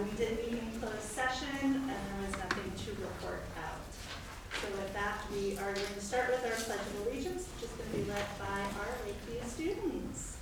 We did meet in closed session, and there was nothing to report out. So with that, we are going to start with our Pledge of Allegiance, which is going to be led by our Lakeview students.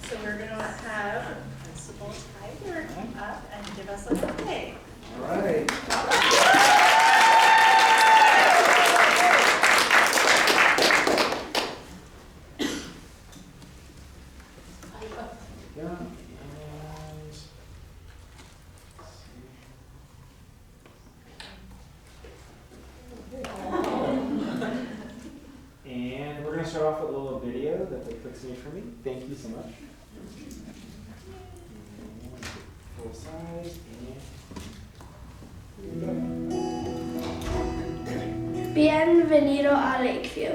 So we're going to have Principal Tiger up and give us an update. All right. Yeah, and we're going to start off with a little video that they fixed for me. Thank you so much. Full size and Bienvenido a Lakeview.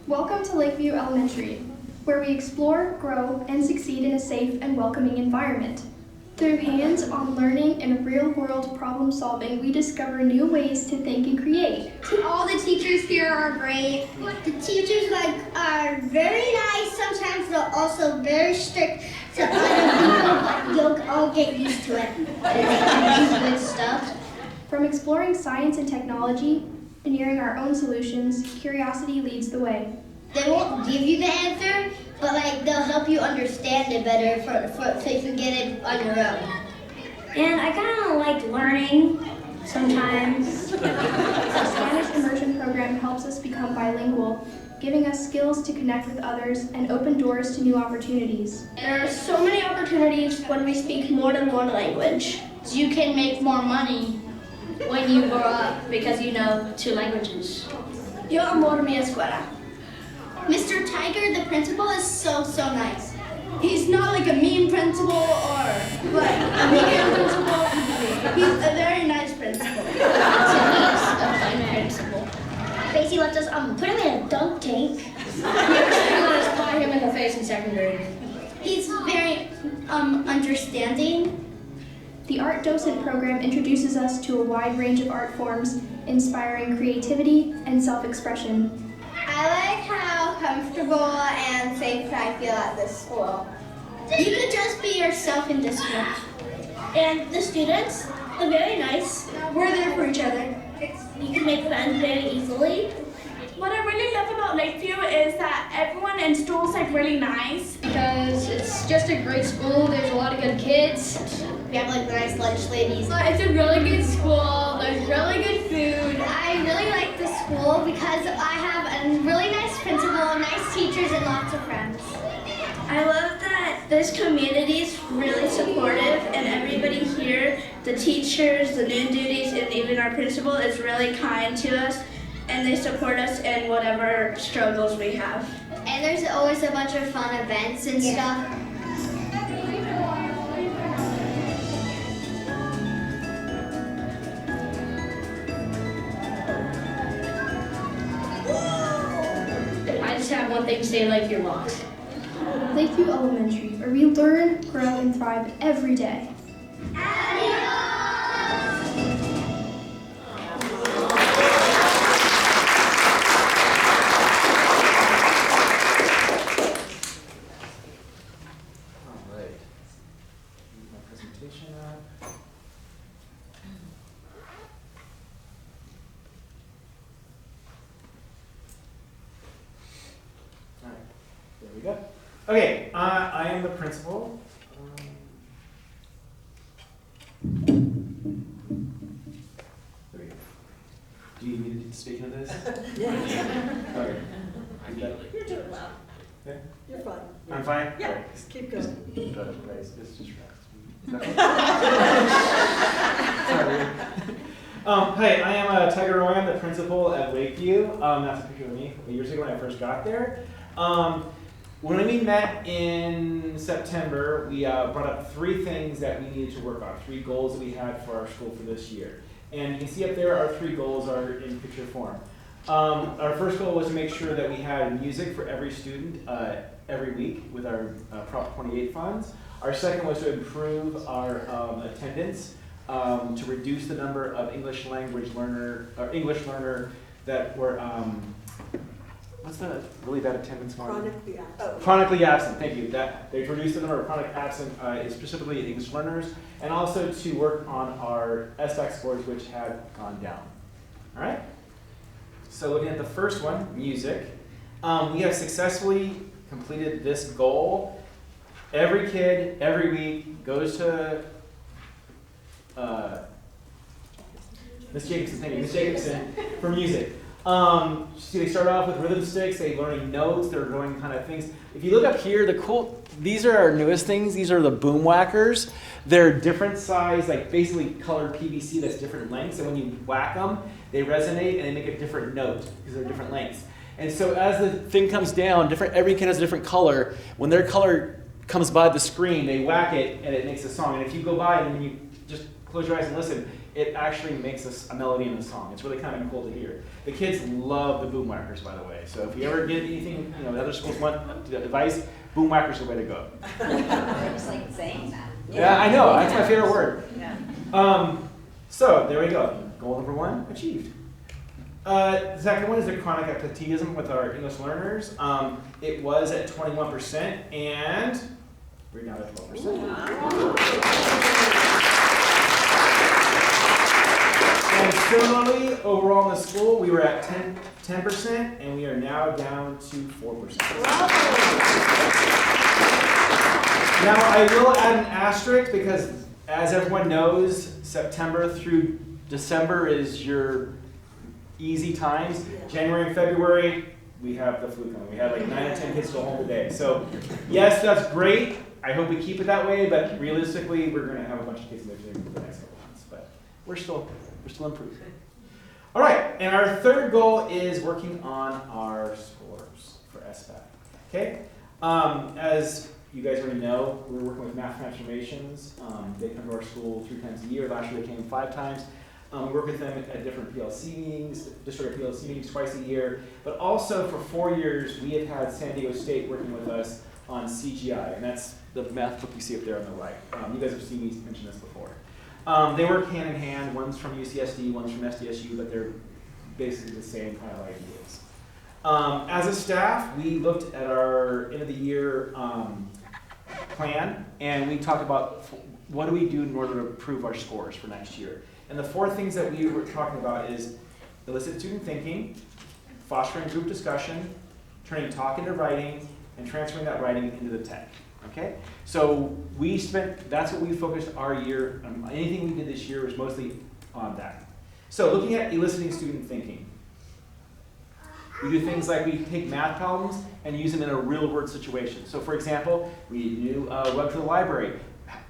Welcome to Lakeview Elementary, where we explore, grow, and succeed in a safe and welcoming environment. Through hands-on learning and real-world problem-solving, we discover new ways to think and create. All the teachers here are great. The teachers are very nice. Sometimes they're also very strict to other people, but you'll all get used to it. It's good stuff. From exploring science and technology, engineering our own solutions, curiosity leads the way. They won't give you the answer, but they'll help you understand it better so you can get it on your own. And I kind of like learning sometimes. The Spanish immersion program helps us become bilingual, giving us skills to connect with others and open doors to new opportunities. There are so many opportunities when we speak more than one language. You can make more money When you grow up because you know 2 languages. Yo amo mi escuela. Mr. Tiger, the principal, is so nice. He's not like a mean principal or like a medium principal. He's a very nice principal. Basically lets us put him in a dunk tank. We actually let us fly him in the face in 2nd grade. He's very understanding. The Art Docent program introduces us to a wide range of art forms, inspiring creativity and self-expression. I like how comfortable and safe I feel at this school. You could just be yourself in this school. And the students are very nice. We're there for each other. You can make friends very easily. What I really love about Lakeview is that everyone in school is really nice. Because it's just a great school. There's a lot of good kids. We have nice lunch ladies. It's a really good school. There's really good food. I really like the school because I have a really nice principal, nice teachers, and lots of friends. I love that this community is really supportive and everybody here, the teachers, the noon duties, and even our principal is really kind to us and they support us in whatever struggles we have. And there's always a bunch of fun events and stuff. I just have one thing to say, Lakeview rocks. Lakeview Elementary, where we learn, grow, and thrive every day. There we go. Okay, I am the principal. There we go. Do you need me to speak into this? Yeah. Okay. You're doing well. Okay. You're fine. I'm fine? Yeah, Right. just keep going. It's just rest. Sorry. Hi, I am Tiger Roy. I'm the principal at Lakeview. That's a picture of me years ago when I first got there. When we met in September, we brought up 3 things that we needed to work on, 3 goals that we had for our school for this year. And you can see up there, our 3 goals are in picture form. Our first goal was to make sure that we had music for every student every week with our Prop 28 funds. Our second was to improve our attendance, to reduce the number of English learner that were, what's the really bad attendance one? Chronically absent. Chronically absent, thank you. That they've reduced the number of chronic absent, specifically English learners, and also to work on our SBAC scores, which had gone down. All right? So looking at the first one, music. We have successfully completed this goal. Every kid, every week, goes to Miss Jacobson, thank you, Miss Jacobson, for music. See, they start off with rhythm sticks, they're learning notes, they're learning kind of things. If you look up here, these are our newest things. These are the boom whackers. They're different size, like basically colored PVC that's different lengths, and when you whack them, they resonate and they make a different note because they're different lengths. And so as the thing comes down, every kid has a different color. When their color comes by the screen, they whack it and it makes a song. And if you go by and when you just close your eyes and listen, it actually makes a melody in the song. It's really kind of cool to hear. The kids love the boom whackers, by the way. So if you ever get anything, the other schools want a device, boom whackers are the way to go. I just like saying that. Yeah, I know. That's my favorite word. Yeah. So there we go. Goal number 1 achieved. The second one is the chronic absenteeism with our English learners. It was at 21%, and we're now at 12%. And similarly, overall in the school, we were at 10%, and we are now down to 4%. Now, I will add an asterisk because, as everyone knows, September through December is your easy times. January and February, we have the flu coming. We had like 9 or 10 kids go home today. So, yes, that's great. I hope we keep it that way, but realistically, we're going to have a bunch of kids in there for the next couple months. But we're still improving. All right, and our third goal is working on our scores for SBAC. Okay, as you guys already know, we're working with Math Transformations. They come to our school 3 times a year. Last year they came 5 times. We work with them at different PLC meetings, district PLC meetings twice a year. But also for 4 years, we have had San Diego State working with us on CGI, and that's the math book you see up there on the right. You guys have seen me mention this before. They work hand in hand. One's from UCSD, one's from SDSU, but they're basically the same kind of ideas. As a staff, we looked at our end of the year plan, and we talked about what do we do in order to improve our scores for next year. And the 4 things that we were talking about is illicit student thinking, fostering group discussion, turning talk into writing, and transferring that writing into the tech. Okay? So that's what we focused our year, anything we did this year was mostly on that. So looking at eliciting student thinking. We do things like we take math problems and use them in a real world situation. So for example, we knew went to the library.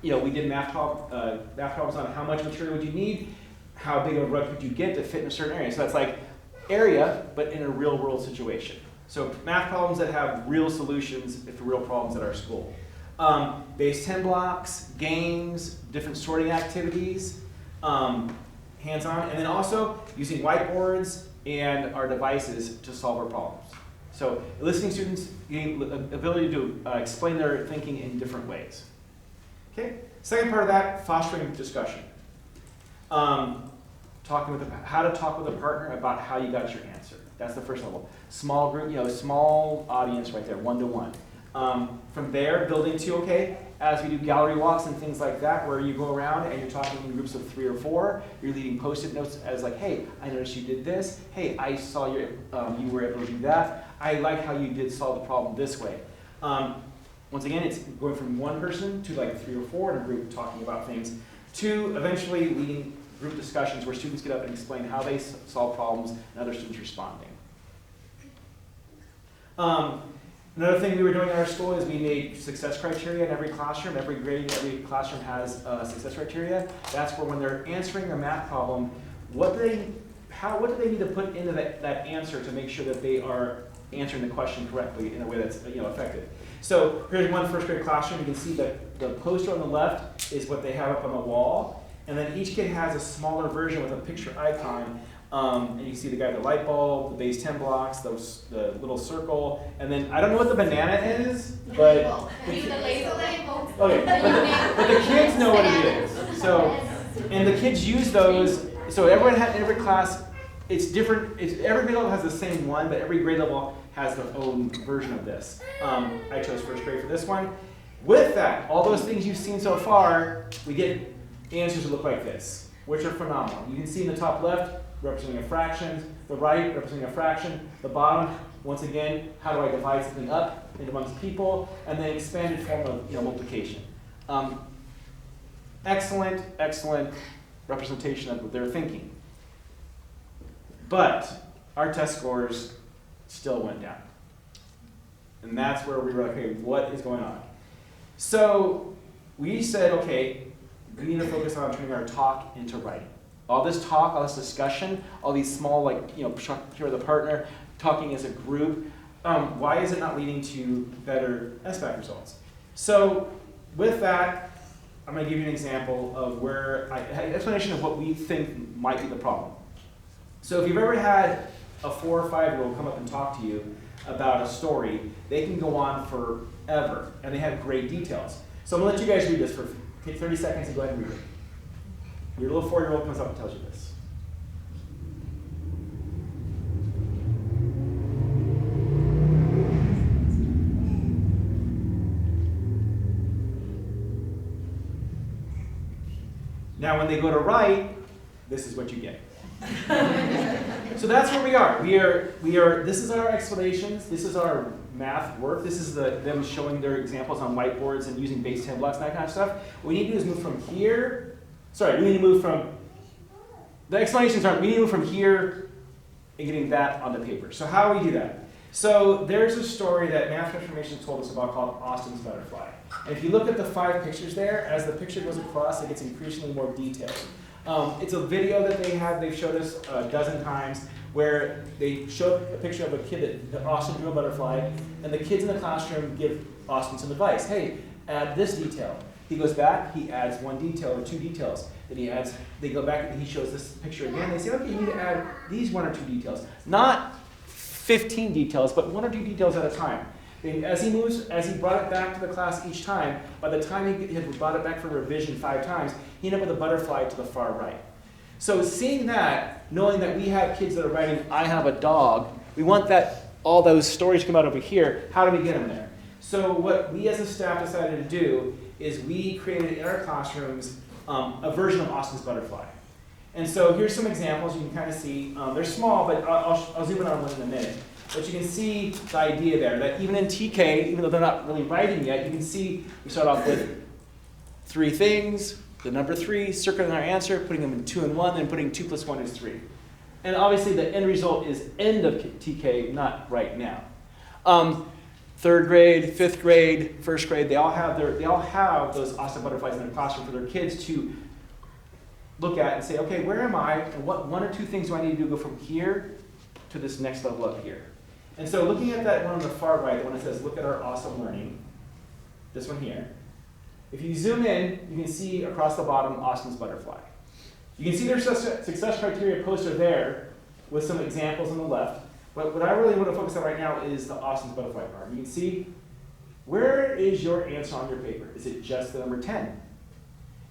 We did math problems on how much material would you need, how big of a rug could you get to fit in a certain area. So that's like area, but in a real world situation. So math problems that have real solutions for real problems at our school. Base 10 blocks, games, different sorting activities, hands-on, and then also using whiteboards and our devices to solve our problems. So eliciting students gain the ability to explain their thinking in different ways. Okay. Second part of that, fostering discussion. How to talk with a partner about how you got your answer. That's the first level. Small group, small audience right there, 1-to-1. From there, building to, okay, as we do gallery walks and things like that, where you go around and you're talking in groups of 3 or 4, you're leaving post-it notes as like, hey, I noticed you did this. Hey, I saw you were able to do that. I like how you did solve the problem this way. Once again, it's going from 1 person to like 3 or 4 in a group talking about things, to eventually leading group discussions where students get up and explain how they solve problems and other students responding. Another thing we were doing in our school is we made success criteria in every classroom. Every grade, every classroom has success criteria. That's where when they're answering a math problem, what do they need to put into that answer to make sure that they are answering the question correctly in a way that's effective. So here's one first grade classroom. You can see that the poster on the left is what they have up on the wall, and then each kid has a smaller version with a picture icon. And you see the guy with the light bulb, the base 10 blocks, the little circle, and then I don't know what the banana is, but okay, but the kids know what it is. So, and the kids use those. So every class, it's different. Every grade level has the same one, but every grade level has their own version of this. I chose first grade for this one. With that, all those things you've seen so far, we get answers that look like this, which are phenomenal. You can see in the top left, representing a fraction, the right representing a fraction, the bottom, once again, how do I divide something up into amongst people, and then expanded form of multiplication. Excellent, excellent representation of what they're thinking. But our test scores still went down. And that's where we were like, okay, what is going on? So we said, okay, we need to focus on turning our talk into writing. All this talk, all this discussion, all these small, here with a partner, talking as a group, why is it not leading to better SBAC results? So with that, I'm going to give you an example of where an explanation of what we think might be the problem. So if you've ever had a 4 or 5-year-old come up and talk to you about a story, they can go on forever, and they have great details. So I'm going to let you guys read this for 30 seconds and go ahead and read it. Your little 4-year-old comes up and tells you this. Now when they go to write, this is what you get. So that's where we are. We are. This is our explanations. This is our math work. This is them showing their examples on whiteboards and using base 10 blocks and that kind of stuff. What we need to do is move from here. Sorry, we need to move from. The explanations aren't. We need to move from here and getting that on the paper. So how do we do that? So there's a story that Math Transformation told us about called Austin's Butterfly. And if you look at the 5 pictures there, as the picture goes across, it gets increasingly more detailed. It's a video that they've showed us a dozen times where they showed a picture of a kid that Austin drew a butterfly, and the kids in the classroom give Austin some advice. Hey, add this detail. He goes back, he adds 1 detail or 2 details. Then they go back and he shows this picture again. They say, okay, you need to add these 1 or 2 details. Not 15 details, but 1 or 2 details at a time. And as he brought it back to the class each time, by the time he had brought it back for revision 5 times, he ended up with a butterfly to the far right. So seeing that, knowing that we have kids that are writing, I have a dog, we want all those stories to come out over here. How do we get them there? So what we as a staff decided to do is we created in our classrooms a version of Austin's Butterfly. And so here's some examples you can kind of see. They're small, but I'll zoom in on one in a minute. But you can see the idea there, that even in TK, even though they're not really writing yet, you can see we start off with 3 things, the number 3, circling our answer, putting them in 2 and 1, then putting 2 plus 1 is 3. And obviously the end result is end of TK, not right now. 3rd grade, 5th grade, 1st grade, they all have those Austin butterflies in their classroom for their kids to look at and say, okay, where am I? And what 1 or 2 things do I need to do to go from here to this next level up here? And so looking at that one on the far right, the one that says, look at our awesome learning, this one here. If you zoom in, you can see across the bottom, Austin's Butterfly. You can see their success criteria poster there with some examples on the left. But what I really want to focus on right now is the Austin's Butterfly part. You can see, where is your answer on your paper? Is it just the number 10?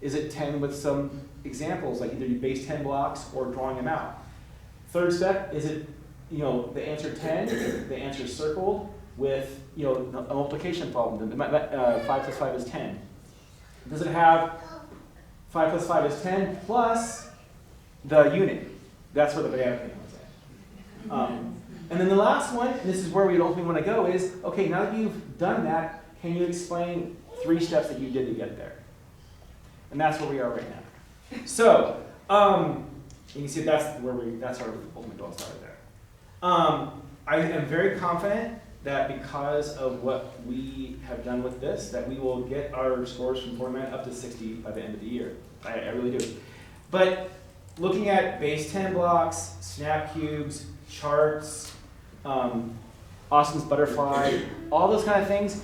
Is it 10 with some examples, like either you base 10 blocks or drawing them out? 3rd step, is it the answer 10, the answer circled with a multiplication problem? 5 plus 5 is 10. Does it have 5 plus 5 is 10 plus the unit? That's where the banana thing comes in. And then the last one, and this is where we ultimately want to go, is, okay, now that you've done that, can you explain 3 steps that you did to get there? And that's where we are right now. So, you can see that's our ultimate goal started there. I am very confident that because of what we have done with this, that we will get our scores from 49 up to 60 by the end of the year. I really do. But looking at base 10 blocks, snap cubes, charts, Austin's butterfly, all those kind of things,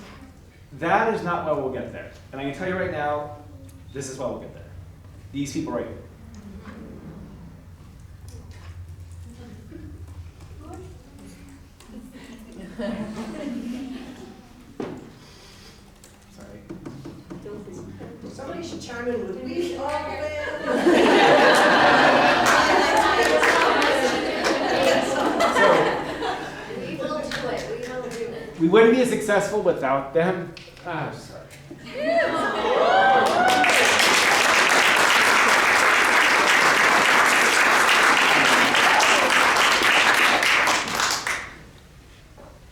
that is not why we'll get there. And I can tell you right now, this is why we'll get there. These people right here. Sorry. Somebody should chime in with me. Oh, We will do it, we will do it. We wouldn't be as successful without them. I'm sorry.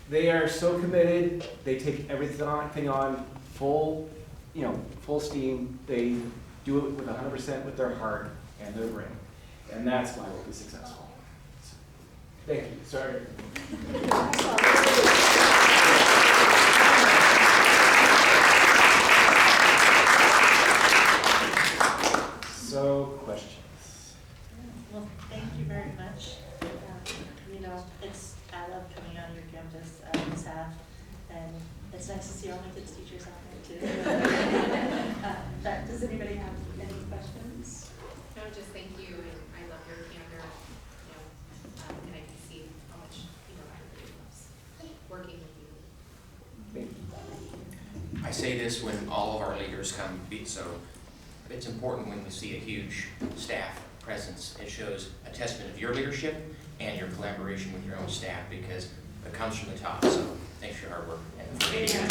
They are so committed. They take everything on full, full steam. They do it with 100% with their heart and their brain, and that's why we'll be successful. Thank you. Sorry. So, questions? Well, thank you very much. I love coming on your campus as staff, and it's nice to see all my kids' teachers out there too. Does anybody have any questions? No, just thank you, and I love your candor, and I can see how much, everybody loves working with you. Thank you. I say this when all of our leaders come, so it's important when we see a huge staff presence. It shows a testament of your leadership and your collaboration with your own staff, because it comes from the top. So thanks for your hard work and for being here.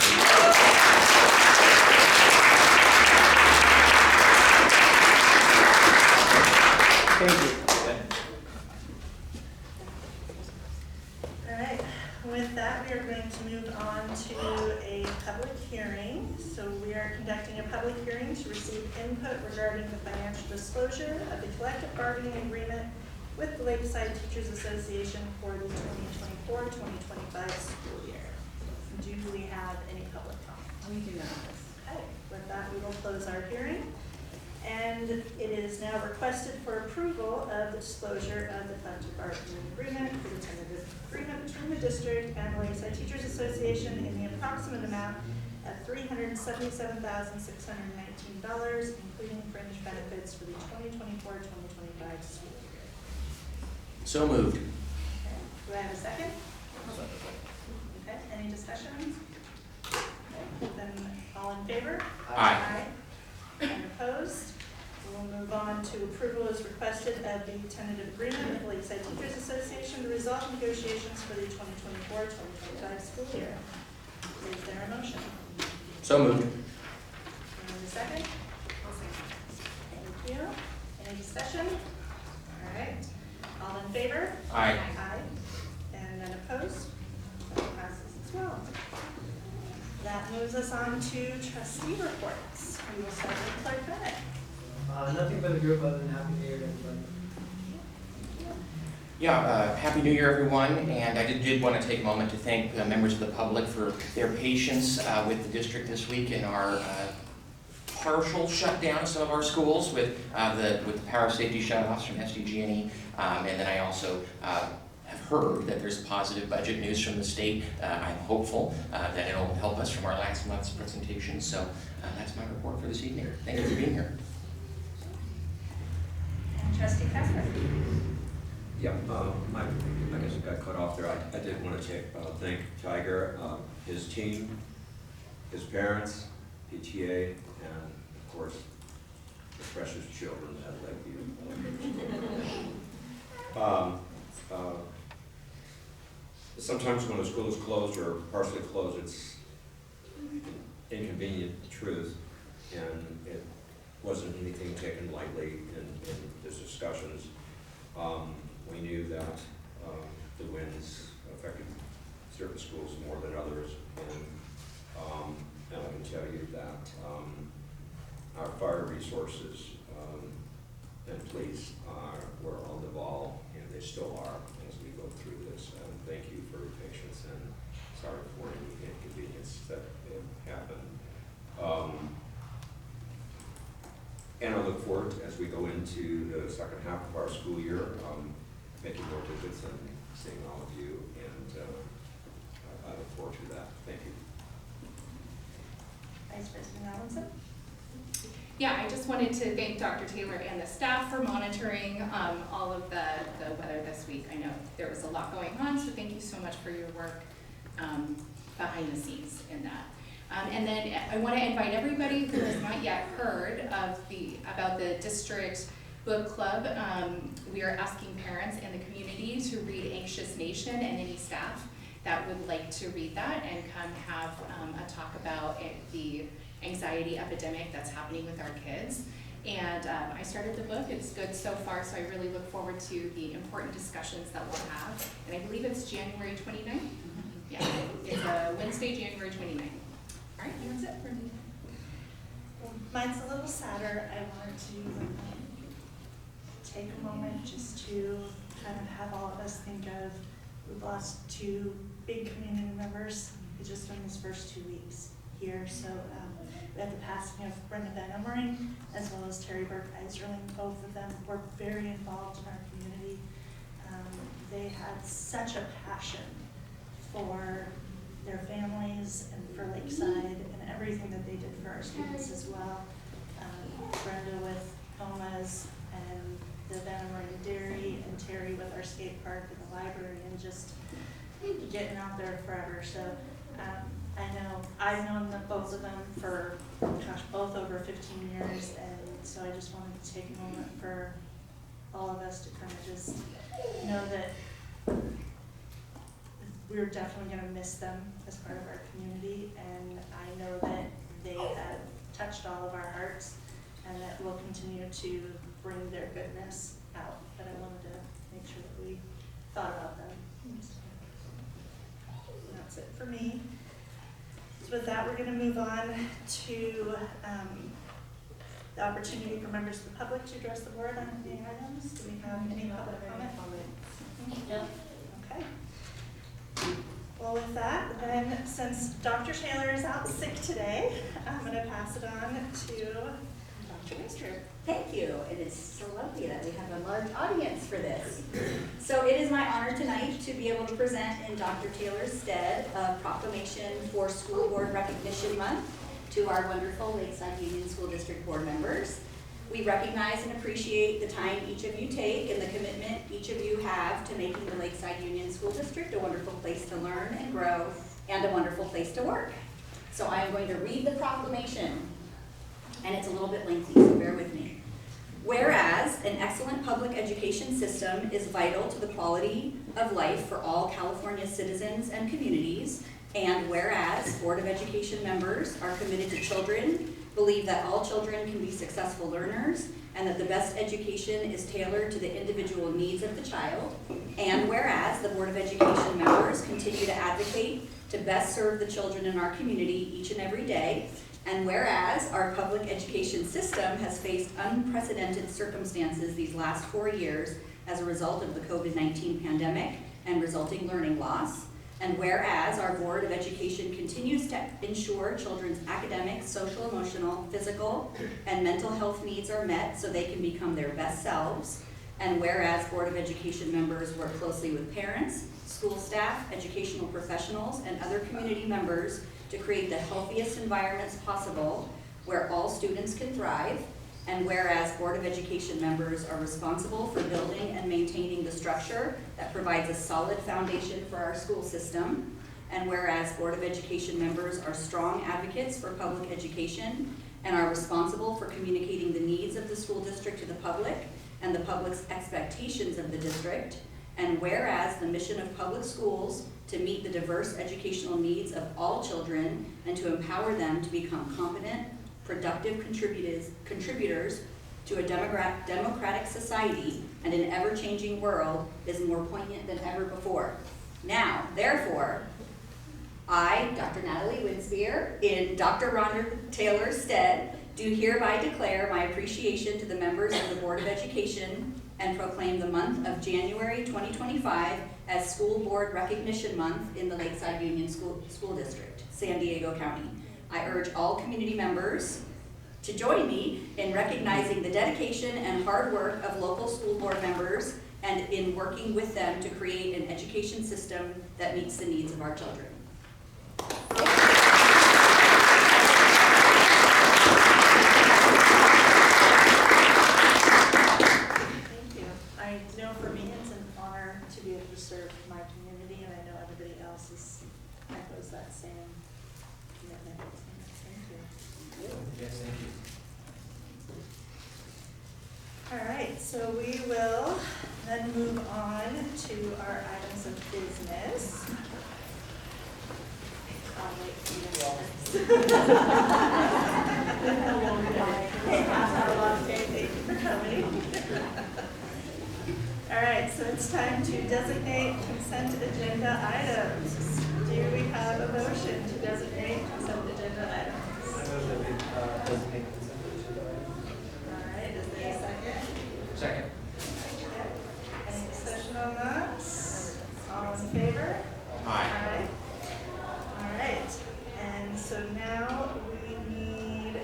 Thank you. All right, with that, we are going to move on to a public hearing. So we are conducting a public hearing to receive input regarding the financial disclosure of the collective bargaining agreement with the Lakeside Teachers Association for the 2024-2025 school year. Do we have any public comment? We do not. Okay, with that, we will close our hearing. And it is now requested for approval of the disclosure of the collective bargaining agreement for the tentative agreement between the district and the Lakeside Teachers Association in the approximate amount of $377,619, including fringe benefits for the 2024-2025 school year. So moved. Okay. Do I have a second? Okay, any discussions? Okay, then all in favor? Aye. And opposed? We'll move on to approval as requested of the tentative agreement with the Lakeside Teachers Association to resolve negotiations for the 2024-2025 school year. Is there a motion? So moved. And a second? Thank you. Any discussion? All right. All in favor? Aye. Aye. And then opposed? That passes as well. That moves us on to trustee reports. We will start with Clerk Bennett. Nothing for the group other than Happy New Year to everybody. Yeah, Happy New Year, everyone, and I did want to take a moment to thank members of the public for their patience with the district this week in our partial shutdown of some of our schools with the power safety shutoffs from SDG&E, and then I also have heard that there's positive budget news from the state. I'm hopeful that it'll help us from our last month's presentation, so that's my report for this evening. Thank you for being here. And Trustee Casper. Yeah, I guess it got cut off there. I did want to thank Tiger, his team, his parents, PTA, and of course, the precious children at Lakeview. Sometimes when a school is closed or partially closed, it's inconvenient truth, and it wasn't anything taken lightly in these discussions. We knew that the winds affected certain schools more than others, and I can tell you that our fire resources and police were on the ball, and they still are as we go through this. Thank you for your patience, and sorry for any inconvenience that happened. And I look forward, as we go into the second half of our school year, making more visits and seeing all of you, and I look forward to that. Thank you. Vice President Allenson? Yeah, I just wanted to thank Dr. Taylor and the staff for monitoring all of the weather this week. I know there was a lot going on, so thank you so much for your work behind the scenes in that. And then I want to invite everybody who has not yet heard of about the district book club. We are asking parents in the community to read Anxious Nation, and any staff that would like to read that and come have a talk about the anxiety epidemic that's happening with our kids. And I started the book, it's good so far, so I really look forward to the important discussions that we'll have. And I believe it's January 29th? Yeah, it's a Wednesday, January 29th. All right, that's it for me. Well, mine's a little sadder. I wanted to take a moment just to kind of have all of us think of, we've lost 2 big community members just in these first 2 weeks here. So we have the passing of Brenda Van Ummering as well as Terry Burke Eiserling. Both of them were very involved in our community. They had such a passion for their families and for Lakeside and everything that they did for our students as well. Brenda with Comas and the Van Ummering Dairy, and Terry with our skate park and the library, and just getting out there forever. So I know I've known both of them for, gosh, both over 15 years, and so I just wanted to take a moment for all of us to kind of just know that we're definitely going to miss them as part of our community, and I know that they have touched all of our hearts, and that we'll continue to bring their goodness out. But I wanted to make sure that we thought about them. And that's it for me. So with that, we're going to move on to the opportunity for members of the public to address the board on any items. Do we have any public comment? No. Okay. Well, with that, then, since Dr. Taylor is out sick today, I'm going to pass it on to Dr. Wister. Thank you, and it's so lovely that we have a large audience for this. So it is my honor tonight to be able to present in Dr. Taylor's stead a proclamation for School Board Recognition Month to our wonderful Lakeside Union School District Board members. We recognize and appreciate the time each of you take and the commitment each of you have to making the Lakeside Union School District a wonderful place to learn and grow and a wonderful place to work. So I am going to read the proclamation, and it's a little bit lengthy, so bear with me. Whereas an excellent public education system is vital to the quality of life for all California citizens and communities, and whereas Board of Education members are committed to children, believe that all children can be successful learners, and that the best education is tailored to the individual needs of the child, and whereas the Board of Education members continue to advocate to best serve the children in our community each and every day, and whereas our public education system has faced unprecedented circumstances these last 4 years as a result of the COVID-19 pandemic and resulting learning loss, and whereas our Board of Education continues to ensure children's academic, social, emotional, physical, and mental health needs are met so they can become their best selves, and whereas Board of Education members work closely with parents, school staff, educational professionals, and other community members to create the healthiest environments possible where all students can thrive, and whereas Board of Education members are responsible for building and maintaining the structure that provides a solid foundation for our school system, and whereas Board of Education members are strong advocates for public education and are responsible for communicating the needs of the school district to the public and the public's expectations of the district, and whereas the mission of public schools to meet the diverse educational needs of all children and to empower them to become competent, productive contributors to a democratic society and an ever-changing world is more poignant than ever before. Now, therefore, I, Dr. Natalie Winspear, in Dr. Rhonda Taylor's stead, do hereby declare my appreciation to the members of the Board of Education and proclaim the month of January 2025 as School Board Recognition Month in the Lakeside Union School District, San Diego County. I urge all community members to join me in recognizing the dedication and hard work of local school board members and in working with them to create an education system that meets the needs of our children. Thank you. I know for me it's an honor to be able to serve my community, and I know everybody else echoes that same commitment. Thank you. Yes, thank you. All right, so we will then move on to our items of business. I'll wait for you guys. Thank you for coming. All right, so it's time to designate consent agenda items. Do we have a motion to designate consent agenda items? I know that we designate consent agenda items. All right, is there a second? Second. Any discussion on that? All in favor? Aye. All right, and so now we need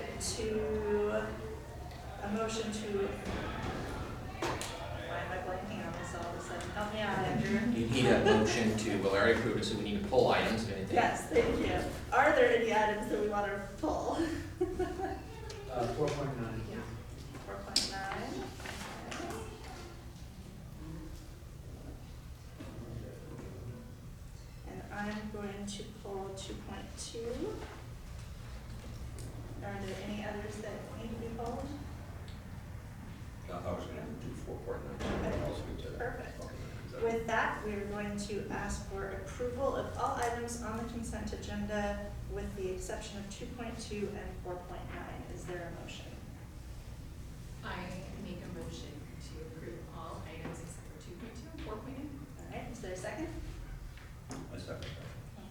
a motion to, why am I blanking on this all of a sudden? Help me out, Andrew. You need a motion to, well, I already approved it, so we need to pull items, if anything. Yes, thank you. Are there any items that we want to pull? 4.9. 4.9. And I'm going to pull 2.2. Are there any others that need to be pulled? I was gonna do 4.9. I'll speak to that. Perfect. With that, we are going to ask for approval of all items on the consent agenda with the exception of 2.2 and 4.9. Is there a motion? I make a motion to approve all items except for 2.2 and 4.8. All right, is there a second? I second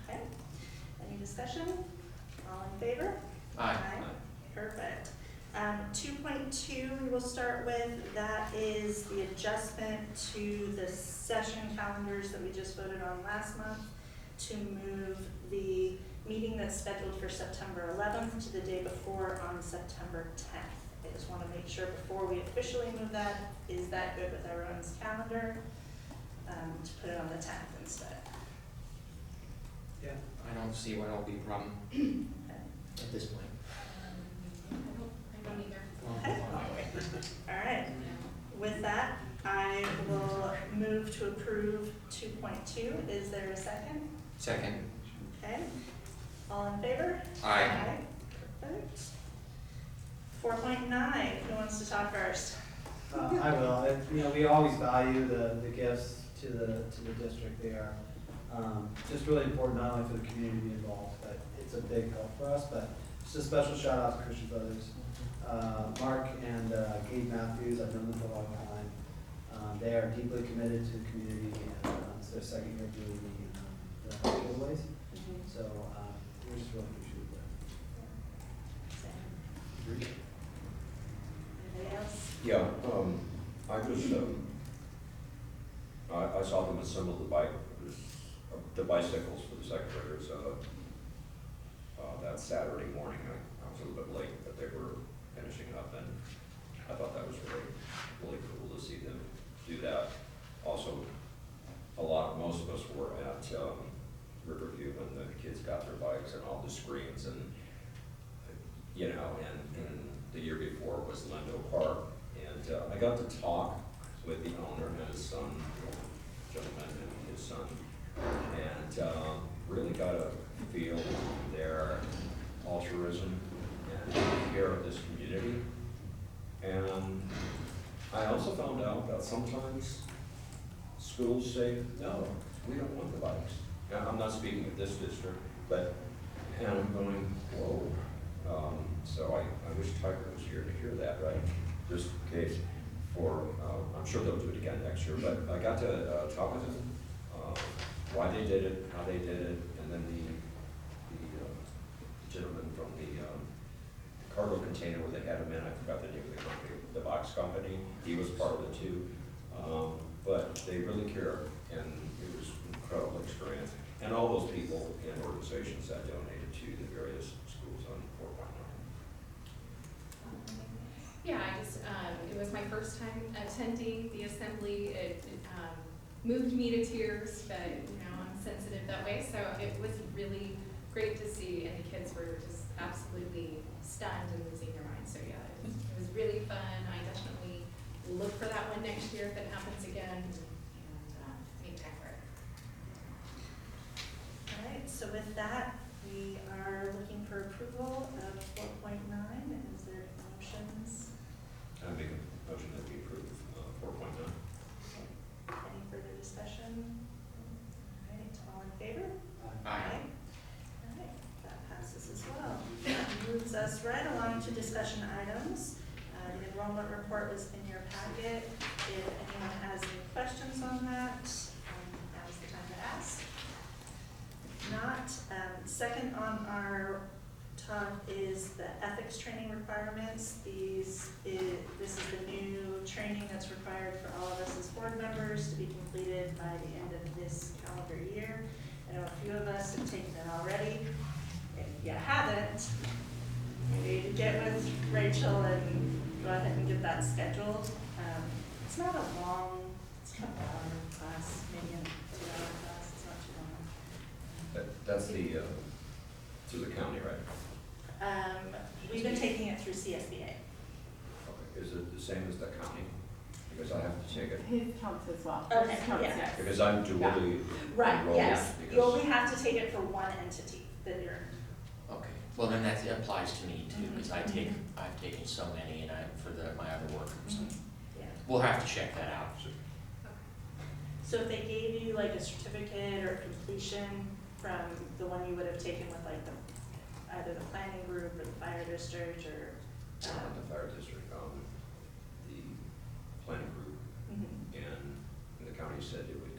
that. Okay. Any discussion? All in favor? Aye. Perfect. 2.2 we will start with. That is the adjustment to the session calendars that we just voted on last month to move the meeting that's scheduled for September 11th to the day before on September 10th. I just want to make sure before we officially move that, is that good with everyone's calendar? To put it on the 10th instead. Yeah. I don't see why that would be a problem at this point. I don't either. Okay. All right. With that, I will move to approve 2.2. Is there a second? Second. Okay. All in favor? Aye. Perfect. 4.9. Who wants to talk first? I will. We always value the gifts to the district. They are just really important not only for the community to be involved, but it's a big help for us. But just a special shout out to Christian Brothers. Mark and Gabe Matthews, I've known them for a long time. They are deeply committed to the community, and it's their second year doing the giveaways. So we're just really appreciative of that. Anybody else? Yeah, I was, I saw them assemble the bicycles for the second graders, that Saturday morning. I was a little bit late, but they were finishing up, and I thought that was really, really cool to see them do that. Also, most of us were at, Riverview when the kids got their bikes and all the screens, and, and the year before was Lindo Park. And I got to talk with the owner and his son, gentleman and his son, and really got a feel their altruism and care of this community. And I also found out that sometimes schools say, no, we don't want the bikes. Now, I'm not speaking of this district, and I'm going, whoa. So I wish Tiger was here to hear that, right? Just in case I'm sure they'll do it again next year, but I got to talk with them, why they did it, how they did it, and then the gentleman from the cargo container where they had him in, I forgot the name of the company, the box company, he was part of it too. But they really care, and it was an incredible experience. And all those people and organizations that donated to the various schools on 4.9. first time attending the assembly. It moved me to tears, but I'm sensitive that way. So it was really great to see, and the kids were just absolutely stunned and losing their minds. So yeah, it was really fun. I definitely look for that one next year if it happens again, and make time for it. All right, so with that, we are looking for approval of 4.9. Is there any motions? I make a motion that we approve 4.9. Any further discussion? All right, all in favor? Aye. All right, that passes as well. That moves us right along to discussion items. The enrollment report was in your packet. If anyone has any questions on that, now's the time to ask. If not, second on our talk is the ethics training requirements. This is the new training that's required for all of us as board members to be completed by the end of this calendar year. I know a few of us have taken it already. If you haven't, maybe get with Rachel and go ahead and get that scheduled. It's not a long, it's a couple hour class, maybe a 2-hour class, it's not too long. That's the, through the county, right? We've been taking it through CSBA. Okay. Is it the same as the county? Because I have to take it. His counts as well. Okay, His counts, yeah. yes. Because I'm dually Right, enrolled. yes. You because- only have to take it for one entity that you're, Okay, well then that applies to me too, because I've taken so many and for my other work. So yeah. we'll have to check that out. So if they gave you like a certificate or completion from the one you would have taken with like either the planning group or the fire district or. Not the fire district, the planning group, and the county said it would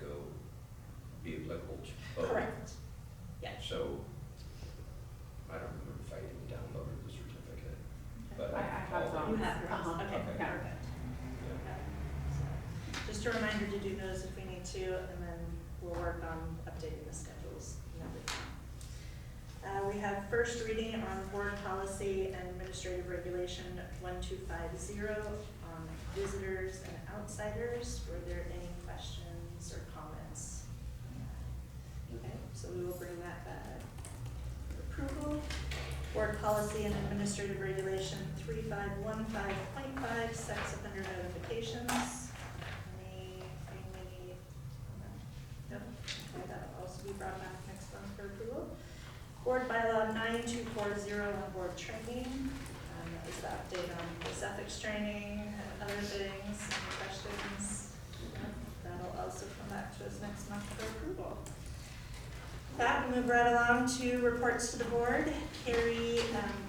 be applicable to both. Correct. Yeah. So, I don't remember if I even downloaded the certificate, but I have some. You have yours, Uh-huh. okay, Okay. perfect. Okay. So, just a reminder to do those if we need to, and then we'll work on updating the schedules and everything. We have first reading on board policy and administrative regulation 1250 on visitors and outsiders. Were there any questions or comments? Okay, so we will bring that back for approval. Board policy and administrative regulation 3515.5, sex offender notifications. Anything we need? Nope. Okay, that will also be brought back next month for approval. Board bylaw 9240 on board training. That was the update on this ethics training and other things. Any questions? No? That'll also come back to us next month for approval. That, we'll move right along to reports to the board. Carrie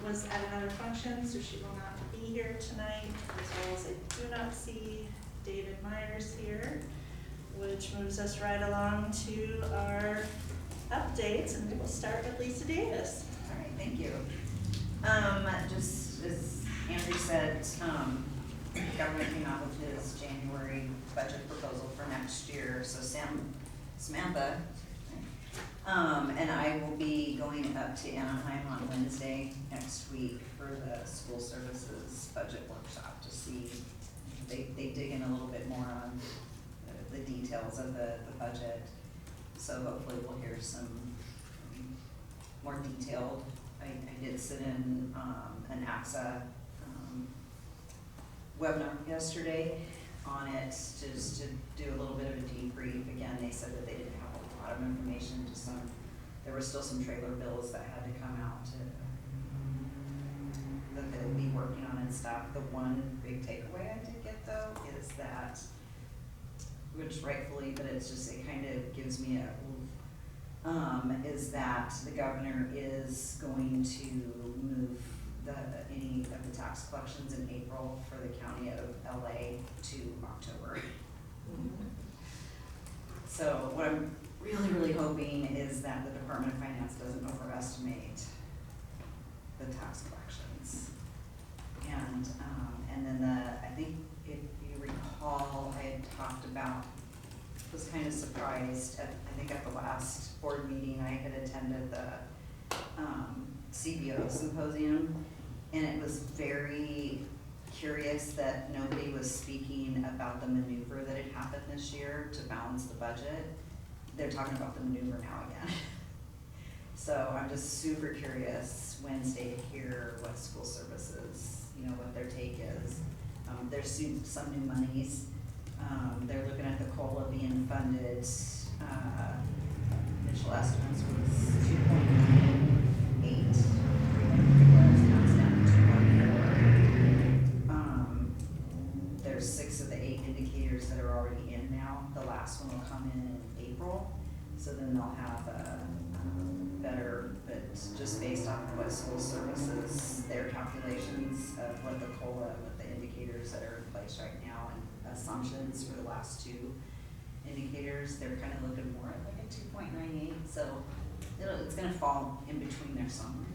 was at another function, so she will not be here tonight, as well as I do not see David Myers here, which moves us right along to our updates, and we will start with Lisa Davis. All right, thank you. Just as Andrew said, the government came out with his January budget proposal for next year. So Samantha, and I will be going up to Anaheim on Wednesday next week for the school services budget workshop to see, they dig in a little bit more on the details of the budget. So hopefully we'll hear some more detailed. I did sit in an AXA webinar yesterday on it, just to do a little bit of a debrief. Again, they said that they didn't have a lot of information, just there were still some trailer bills that had to come out that they'll be working on and stuff. The one big takeaway I did get though is that, which rightfully, but it's just, it kind of gives me a is that the governor is going to move any of the tax collections in April for the county of LA to October. So what I'm really, really hoping is that the Department of Finance doesn't overestimate the tax collections. And then I think if you recall, I had talked about, was kind of surprised I think at the last board meeting I had attended the CBO symposium, and it was very curious that nobody was speaking about the maneuver that had happened this year to balance the budget. They're talking about the maneuver now again. So I'm just super curious Wednesday to hear what school services, what their take is. There's some new monies. They're looking at the COLA being funded, initial estimates was 2.98. Now it's down to 2.4. There's 6 of the 8 indicators that are already in now. The last one will come in April. So then they'll have a better, but just based off of what school services, their calculations of what the COLA, what the indicators that are in place right now and assumptions for the last 2 indicators, they're kind of looking more at like a 2.98. So it's going to fall in between there somewhere.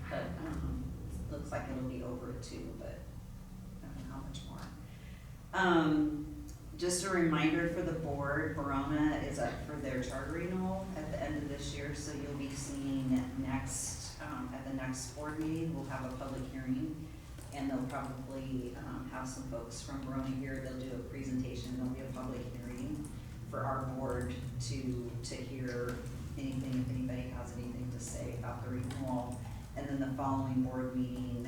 But looks like it'll be over 2, but I don't know how much more. Just a reminder for the board, Verona is up for their charter renewal at the end of this year, so you'll be seeing next, at the next board meeting, we'll have a public hearing, and they'll probably have some folks from Verona here. They'll do a presentation, there'll be a public hearing for our board to hear anything, if anybody has anything to say about the renewal. And then the following board meeting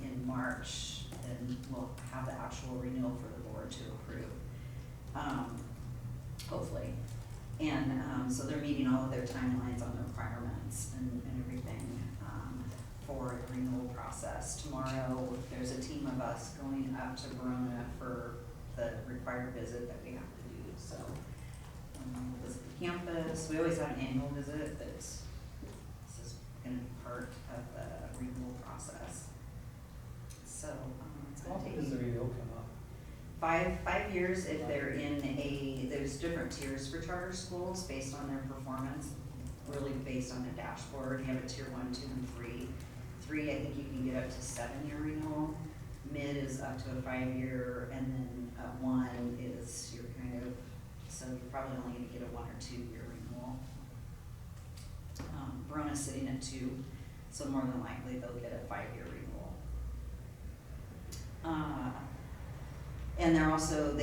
in March, then we'll have the actual renewal for the board to approve. Hopefully. And so they're meeting all of their timelines on the requirements and everything for the renewal process. Tomorrow, there's a team of us going up to Verona for the required visit that we have to do. So we'll visit the campus. We always have an annual visit, but this is going to be part of the renewal process. So it's going to take. Does the renewal come up? 5 years if they're in there's different tiers for charter schools based on their performance, really based on the dashboard. You have a tier 1, 2, and 3. 3, I think you can get up to 7-year renewal. Mid is up to a 5-year, and then 1 is your so you're probably only going to get a 1 or 2-year renewal. Verona's sitting at 2, so more than likely they'll get a 5-year renewal. And they're also,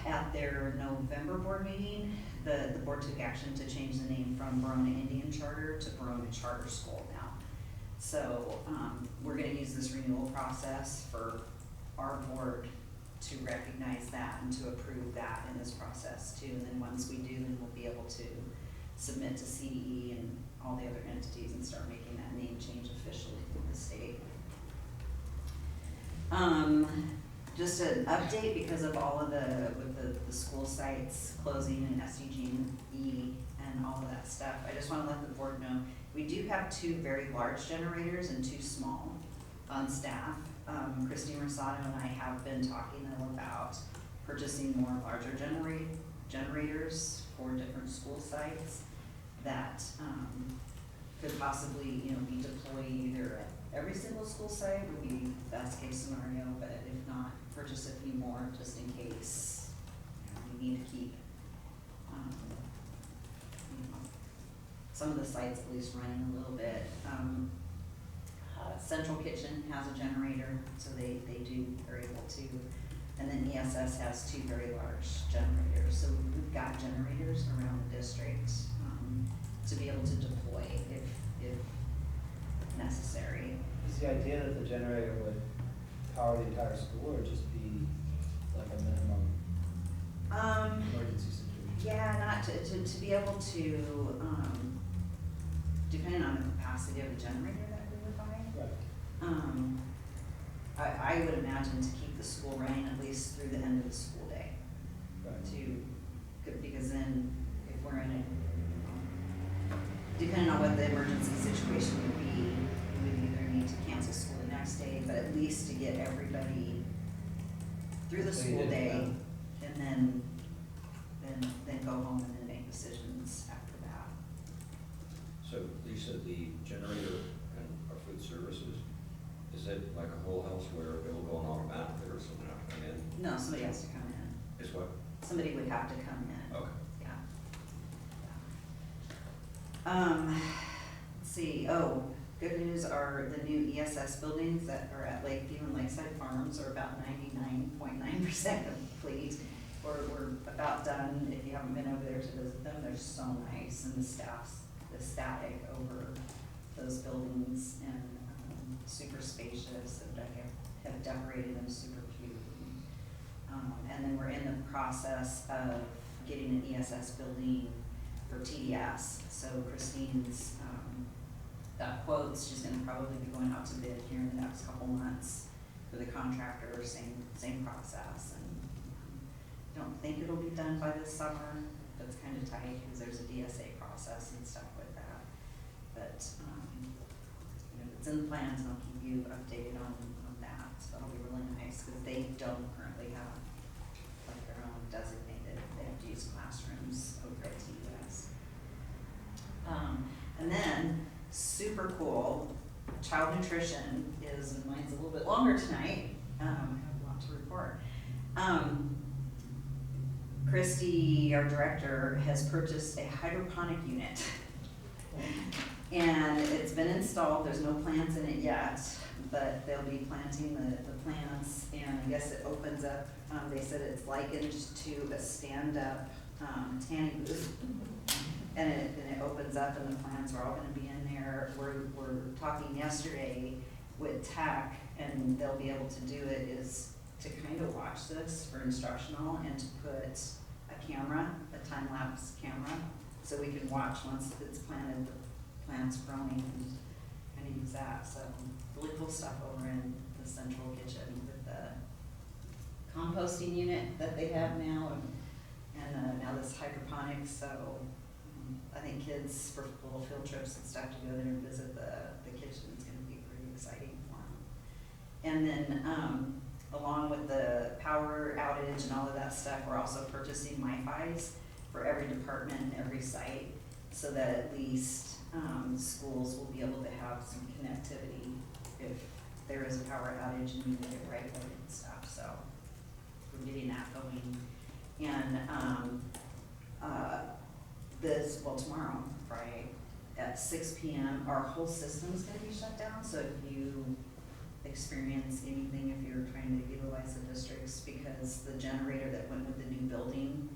at their November board meeting, the board took action to change the name from Verona Indian Charter to Verona Charter School now. So we're gonna use this renewal process for our board to recognize that and to approve that in this process too. And then once we do, then we'll be able to submit to CDE and all the other entities and start making that name change officially through the state. Just an update because of all of with the school sites closing and SUG&E and all of that stuff. I just want to let the board know we do have 2 very large generators and 2 small on staff. Christine Rosado and I have been talking though about purchasing more larger generators for different school sites that could possibly be deployed either at every single school site would be best case scenario, but if not, purchase a few more just in case we need to keep some of the sites at least running a little bit. Central Kitchen has a generator, so they are able to, and then ESS has 2 very large generators. So we've got generators around the district to be able to deploy if necessary. Is the idea that the generator would power the entire school or just be like a minimum emergency situation? Yeah, not to be able to, depending on the capacity of the generator that we would buy. Right. I would imagine to keep the school running at least through the end of the school day. Right. Because then if we're in a, depending on what the emergency situation would be, we would either need to cancel school the next day, but at least to get everybody through the school day and then go home and then make decisions after that. So Lisa, the generator and our food services, is it like a whole house where it'll go on automatically or someone have to come in? No, somebody has to come in. Is what? Somebody would have to come in. Okay. Yeah. Let's see, good news are the new ESS buildings that are at Lakeview and Lakeside Farms are about 99.9% complete. We're about done. If you haven't been over there to visit them, they're so nice, and the static over those buildings, and super spacious, and I have decorated them super cute. And then we're in the process of getting an ESS building for TDS. So Christine's got quotes. She's gonna probably be going out to bid here in the next couple months for the contractor, same process. And don't think it'll be done by this summer. That's kind of tight because there's a DSA process and stuff with that. But it's in the plans, and I'll keep you updated on that. So that'll be really nice because they don't currently have like their own designated. They have to use classrooms over at TUS. And then super cool, child nutrition is, and mine's a little bit longer tonight. I have a lot to report. Christy, our director, has purchased a hydroponic unit. And it's been installed. There's no plants in it yet, but they'll be planting the plants, and I guess it opens up. They said it's likened to a stand-up tanning booth. And it opens up, and the plants are all gonna be in there. We're talking yesterday with tech, and they'll be able to do it, is to kind of watch this for instructional and to put a camera, a time-lapse camera, so we can watch once it's planted, the plants growing, and kind of use that. So really cool stuff over in the central kitchen with the composting unit that they have now, and now this hydroponics. So I think kids for little field trips and stuff to go there and visit the kitchen is going to be pretty exciting for them. And then along with the power outage and all of that stuff, we're also purchasing MiFis for every department and every site, so that at least schools will be able to have some connectivity if there is a power outage and you need it right away and stuff. So we're getting that going. And tomorrow, Friday, at 6 p.m., our whole system's gonna be shut down. So if you experience anything, if you're trying to utilize the districts, because the generator that went with the new building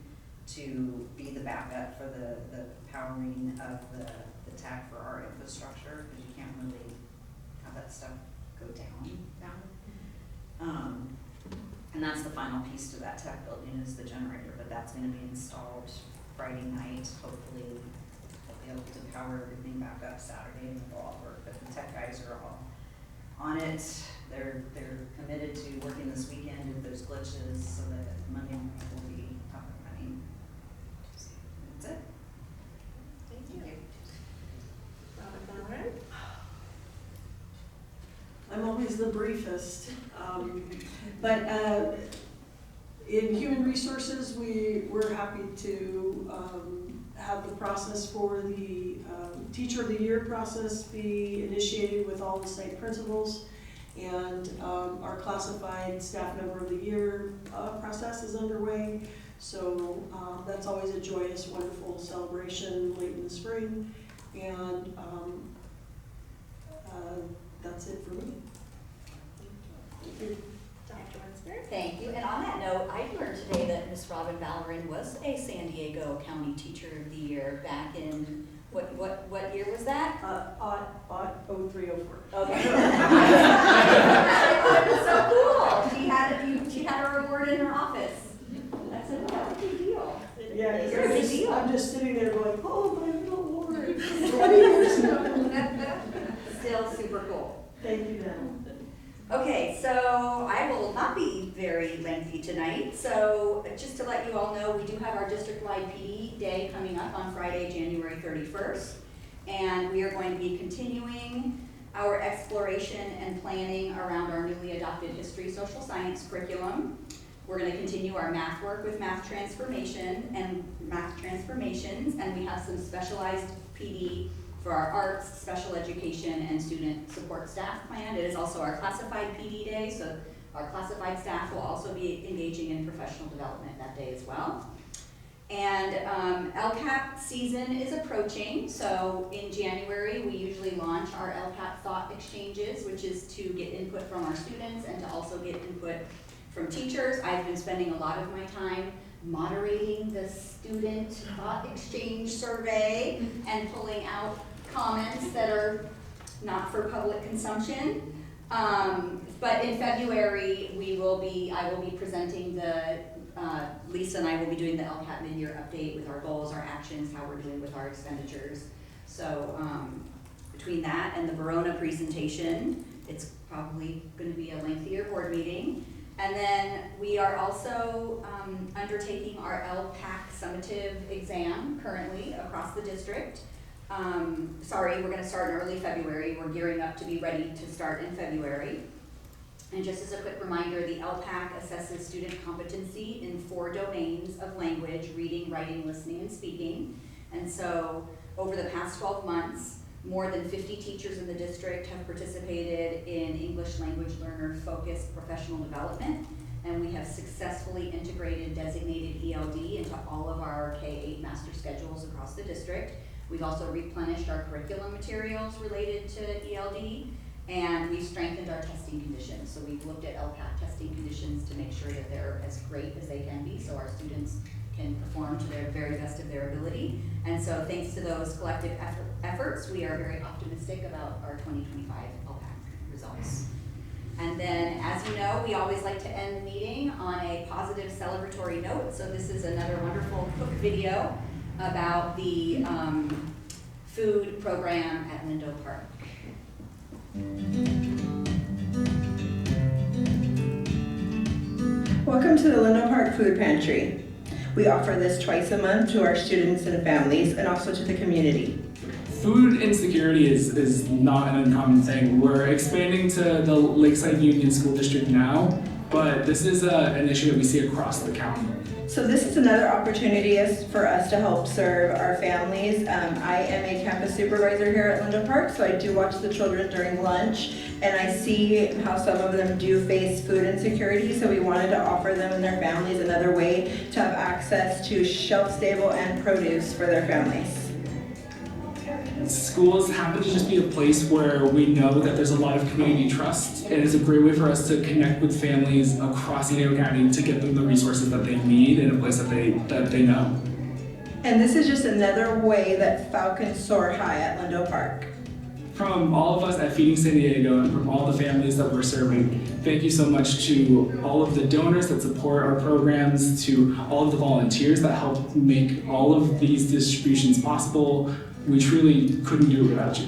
to be the backup for the powering of the tech for our infrastructure, because you can't really have that stuff go down. And that's the final piece to that tech building, is the generator, but that's gonna be installed Friday night. Hopefully they'll be able to power everything back up Saturday, and it'll all work. But the tech guys are all on it. They're committed to working this weekend if there's glitches, so that Monday morning will be up and running. That's it. Thank you. Robin Ballard. I'm always the briefest, but in human resources, we're happy to have the process for the Teacher of the Year process be initiated with all the site principals, and our classified staff member of the year process is underway. So that's always a joyous, wonderful celebration late in the spring, and that's it for me. Thank you. Dr. Winsberg. Thank you. And on that note, I learned today that Miss Robin Vallerin was a San Diego County Teacher of the Year back in, what year was that? 0304. Okay. So cool. She had a reward in her office. That's a big deal. Yeah, You're a big deal. I'm just sitting there going, oh, my little award. 20 years now. Still super cool. Thank you, Dan. Okay, so I will not be very lengthy tonight. So just to let you all know, we do have our district-wide PD day coming up on Friday, January 31st. And we are going to be continuing our exploration and planning around our newly adopted history social science curriculum. We're going to continue our math work with math transformations, and we have some specialized PD for our arts, special education, and student support staff planned. It is also our classified PD day, so our classified staff will also be engaging in professional development that day as well. And LCAP season is approaching, so in January, we usually launch our LCAP thought exchanges, which is to get input from our students and to also get input from teachers. I've been spending a lot of my time moderating the student thought exchange survey and pulling out comments that are not for public consumption. But in February, I will be presenting Lisa and I will be doing the LCAP mid-year update with our goals, our actions, how we're doing with our expenditures. So between that and the Verona presentation, it's probably going to be a lengthier board meeting. And then we are also undertaking our LPAC summative exam currently across the district. We're going to start in early February. We're gearing up to be ready to start in February. And just as a quick reminder, the LPAC assesses student competency in 4 domains of language: reading, writing, listening, and speaking. And so over the past 12 months, more than 50 teachers in the district have participated in English language learner focused professional development. And we have successfully integrated designated ELD into all of our K-8 master schedules across the district. We've also replenished our curriculum materials related to ELD. And we've strengthened our testing conditions. So we've looked at LPAC testing conditions to make sure that they're as great as they can be so our students can perform to their very best of their ability. And so thanks to those collective efforts, we are very optimistic about our 2025 LPAC results. And then, as you know, we always like to end the meeting on a positive celebratory note. So this is another wonderful cook video about the food program at Lindo Park. Welcome to the Lindo Park Food Pantry. We offer this twice a month to our students and families and also to the community. Food insecurity is not an uncommon thing. We're expanding to the Lakeside Union School District now, but this is an issue that we see across the county. So this is another opportunity for us to help serve our families. I am a campus supervisor here at Lindo Park, so I do watch the children during lunch, and I see how some of them do face food insecurity, so we wanted to offer them and their families another way to have access to shelf-stable and produce for their families. Schools happen to just be a place where we know that there's a lot of community trust, and it's a great way for us to connect with families across Diego County to get them the resources that they need in a place that they know. And this is just another way that falcons soar high at Lindo Park. From all of us at Feeding San Diego and from all the families that we're serving, thank you so much to all of the donors that support our programs, to all of the volunteers that help make all of these distributions possible. We truly couldn't do it without you.